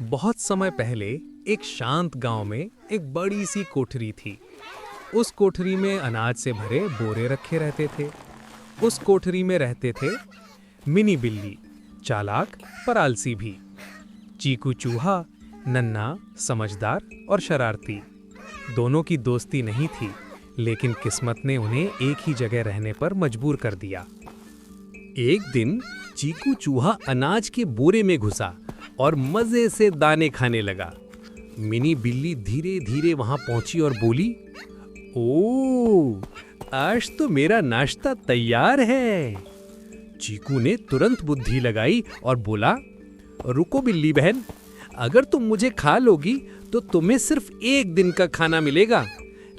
बहुत समय पहले एक शांत गांव में एक बड़ी सी कोठरी थी। उस कोठरी में अनाज से भरे बोरे रखे रहते थे। उस कोठरी में रहते थे मिनी बिल्ली, चालाक पर आलसी भी, चीकू चूहा, नन्हा, समझदार और शरारती। दोनों की दोस्ती नहीं थी, लेकिन किस्मत ने उन्हें एक ही जगह रहने पर मजबूर कर दिया। एक दिन चीकू चूहा अनाज के बोरे में घुसा और मजे से दाने खाने लगा। मिनी बिल्ली धीरे धीरे वहां पहुंची और बोली, ओह, आज तो मेरा नाश्ता तैयार है। चीकू ने तुरंत बुद्धि लगाई और बोला, रुको बिल्ली बहन, अगर तुम मुझे खा लोगी तो तुम्हें सिर्फ एक दिन का खाना मिलेगा,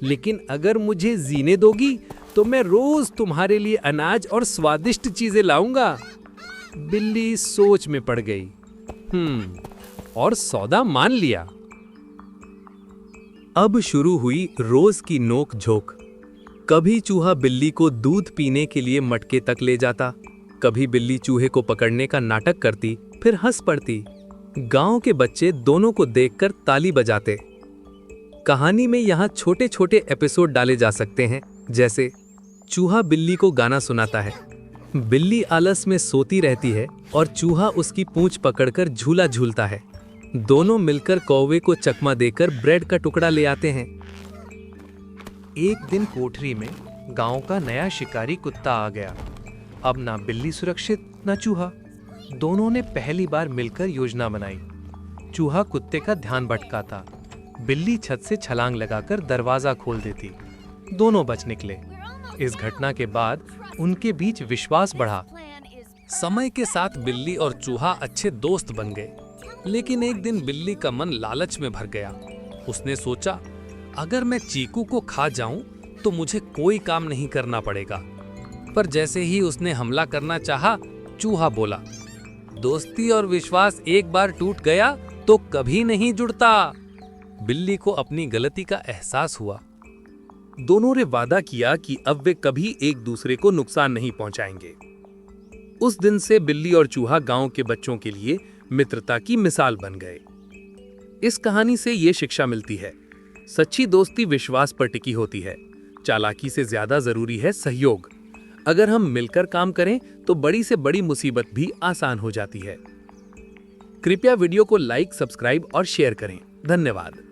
लेकिन अगर मुझे जीने दोगी तो मैं रोज तुम्हारे लिए अनाज और स्वादिष्ट चीजें लाऊंगा। बिल्ली सोच में पड़ गई, और सौदा मान लिया। अब शुरू हुई रोज की नोक झोंक। कभी चूहा बिल्ली को दूध पीने के लिए मटके तक ले जाता, कभी बिल्ली चूहे को पकड़ने का नाटक करती, फिर हंस पड़ती। गांव के बच्चे दोनों को देखकर ताली बजाते। कहानी में यहाँ छोटे छोटे एपिसोड डाले जा सकते हैं, जैसे चूहा बिल्ली को गाना सुनाता है, बिल्ली आलस में सोती रहती है और चूहा उसकी पूंछ पकड़कर झूला झूलता है। दोनों मिलकर कौवे को चकमा देकर ब्रेड का टुकड़ा ले आते हैं। एक दिन कोठरी में गांव का नया शिकारी कुत्ता आ गया। अब ना बिल्ली सुरक्षित ना चूहा। दोनों ने पहली बार मिलकर योजना बनाई। चूहा कुत्ते का ध्यान भटकाता, बिल्ली छत से छलांग लगाकर दरवाजा खोल देती। दोनों बच निकले। इस घटना के बाद उनके बीच विश्वास बढ़ा। समय के साथ बिल्ली और चूहा अच्छे दोस्त बन गए। लेकिन एक दिन बिल्ली का मन लालच में भर गया। उसने सोचा, अगर मैं चीकू को खा जाऊं तो मुझे कोई काम नहीं करना पड़ेगा। पर जैसे ही उसने हमला करना चाहा, चूहा बोला, दोस्ती और विश्वास एक बार टूट गया तो कभी नहीं जुड़ता। बिल्ली को अपनी गलती का एहसास हुआ। दोनों ने वादा किया कि अब वे कभी एक दूसरे को नुकसान नहीं पहुंचाएंगे। उस दिन से बिल्ली और चूहा गांव के बच्चों के लिए मित्रता की मिसाल बन गए। इस कहानी से ये शिक्षा मिलती है, सच्ची दोस्ती विश्वास पर टिकी होती है। चालाकी से ज्यादा जरूरी है सहयोग। अगर हम मिलकर काम करें तो बड़ी से बड़ी मुसीबत भी आसान हो जाती है। कृपया वीडियो को लाइक, सब्सक्राइब और शेयर करें। धन्यवाद।